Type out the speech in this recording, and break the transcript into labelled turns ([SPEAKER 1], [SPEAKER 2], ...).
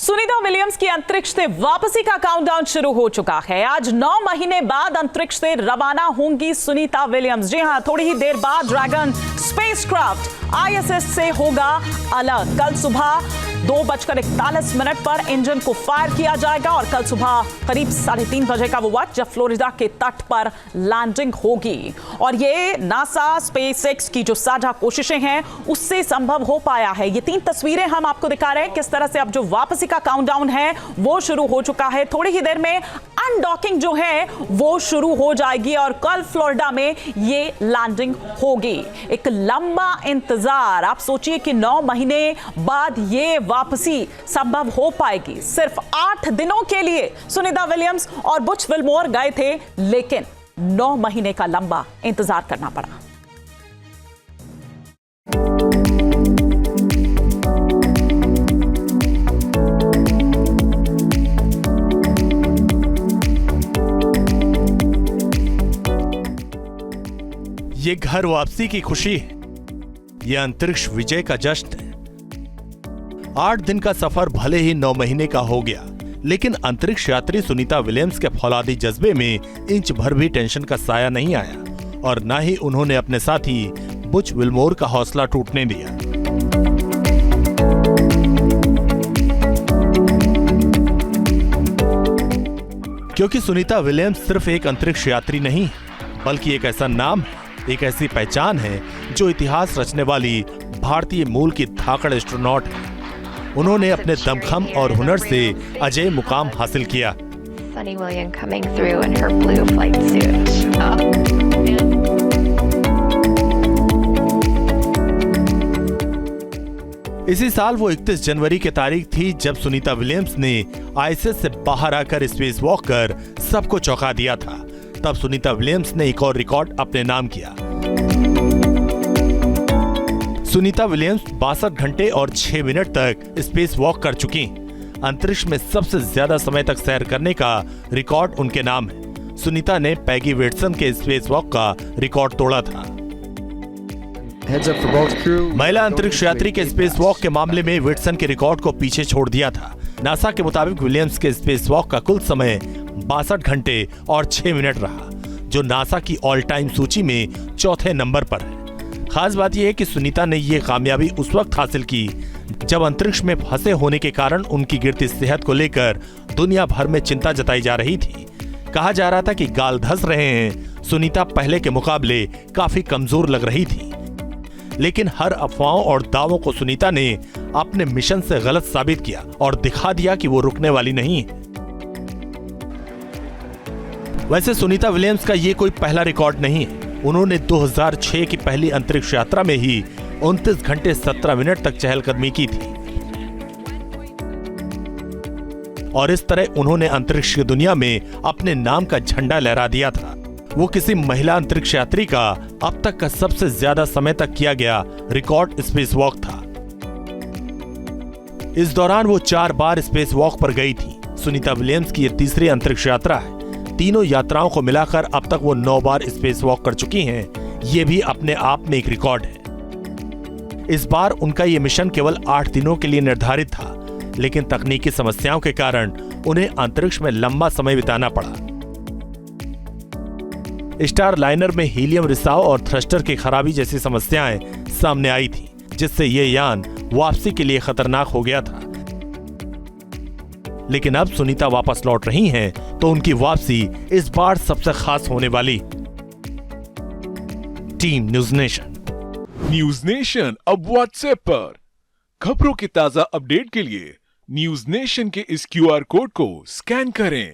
[SPEAKER 1] Sunita Williams की अंतरिक्ष से वापसी का काउंटडाउन शुरू हो चुका है। आज 9 महीने बाद अंतरिक्ष से रवाना होंगी सुनीता विलियम्स। जी हां, थोड़ी ही देर बाद ड्रैगन स्पेसक्राफ्ट ISS से होगा अलग। कल सुबह 2:41 पर इंजन को फायर किया जाएगा और कल सुबह करीब 3:30 बजे का वो वक्त जब फ्लोरिडा के तट पर लैंडिंग होगी। और ये नासा स्पेसएक्स की जो साझा कोशिशें हैं उससे संभव हो पाया है। ये 3 तस्वीरें हम आपको दिखा रहे हैं किस तरह से अब जो वापसी का काउंटडाउन है वो शुरू हो चुका है। थोड़ी ही देर में अनडॉकिंग जो है वो शुरू हो जाएगी और कल फ्लोरिडा में ये लैंडिंग होगी। एक लंबा इंतजार। आप सोचिए कि 9 महीने बाद ये वापसी संभव हो पाएगी। सिर्फ 8 दिनों के लिए सुनीता विलियम्स और बुच विलमोर गए थे, लेकिन 9 महीने का लंबा इंतजार करना पड़ा।
[SPEAKER 2] ये घर वापसी की खुशी है, ये अंतरिक्ष विजय का जश्न है। 8 दिन का सफर भले ही 9 महीने का हो गया, लेकिन अंतरिक्ष यात्री सुनीता विलियम्स के फौलादी जज्बे में इंच भर भी टेंशन का साया नहीं आया और न ही उन्होंने अपने साथी बुच विलमोर का हौसला टूटने दिया। क्योंकि सुनीता विलियम्स सिर्फ एक अंतरिक्ष यात्री नहीं, बल्कि एक ऐसा नाम है, एक ऐसी पहचान है जो इतिहास रचने वाली भारतीय मूल की धाकड़ एस्ट्रोनॉट है। उन्होंने अपने दमखम और हुनर से अजय मुकाम हासिल किया।
[SPEAKER 3] Sunny William coming through in her blue flight suit.
[SPEAKER 2] इसी साल वो 31 जनवरी की तारीख थी जब सुनीता विलियम्स ने ISS से बाहर आकर स्पेस वॉक कर सबको चौंका दिया था। तब सुनीता विलियम्स ने एक और रिकॉर्ड अपने नाम किया। सुनीता विलियम्स 62 घंटे और 6 मिनट तक स्पेस वॉक कर चुकी। अंतरिक्ष में सबसे ज्यादा समय तक सैर करने का रिकॉर्ड उनके नाम है। सुनीता ने पैगी वेटसन के स्पेस वॉक का रिकॉर्ड तोड़ा था। महिला अंतरिक्ष यात्री के स्पेस वॉक के मामले में वेटसन के रिकॉर्ड को पीछे छोड़ दिया था। नासा के मुताबिक विलियम्स के स्पेस वॉक का कुल समय 62 घंटे और 6 मिनट रहा, जो नासा की ऑल टाइम सूची में चौथे नंबर पर है। खास बात यह है कि सुनीता ने यह कामयाबी उस वक्त हासिल की जब अंतरिक्ष में फंसे होने के कारण उनकी गिरती सेहत को लेकर दुनिया भर में चिंता जताई जा रही थी। कहा जा रहा था कि गाल धंस रहे हैं। सुनीता पहले के मुकाबले काफी कमजोर लग रही थी, लेकिन हर अफवाहों और दावों को सुनीता ने अपने मिशन से गलत साबित किया और दिखा दिया कि वो रुकने वाली नहीं है। वैसे सुनीता विलियम्स का ये कोई पहला रिकॉर्ड नहीं है। उन्होंने 2006 की पहली अंतरिक्ष यात्रा में ही 29 घंटे 17 मिनट तक चहलकदमी की थी और इस तरह उन्होंने अंतरिक्ष की दुनिया में अपने नाम का झंडा लहरा दिया था। वो किसी महिला अंतरिक्ष यात्री का अब तक का सबसे ज्यादा समय तक किया गया रिकॉर्ड स्पेस वॉक था। इस दौरान वो 4 बार स्पेस वॉक पर गई थी। सुनीता विलियम्स की ये तीसरी अंतरिक्ष यात्रा है। तीनों यात्राओं को मिलाकर अब तक वो 9 बार स्पेस वॉक कर चुकी हैं। ये भी अपने आप में एक रिकॉर्ड है। इस बार उनका ये मिशन केवल 8 दिनों के लिए निर्धारित था, लेकिन तकनीकी समस्याओं के कारण उन्हें अंतरिक्ष में लंबा समय बिताना पड़ा। स्टार लाइनर में हीलियम रिसाव और थ्रस्टर की खराबी जैसी समस्याएं सामने आई थी, जिससे ये यान वापसी के लिए खतरनाक हो गया था। लेकिन अब सुनीता वापस लौट रही हैं, तो उनकी वापसी इस बार सबसे खास होने वाली। टीम न्यूज नेशन
[SPEAKER 4] अब व्हाट्सएप पर खबरों की ताजा अपडेट के लिए न्यूज नेशन के इस QR कोड को स्कैन करें।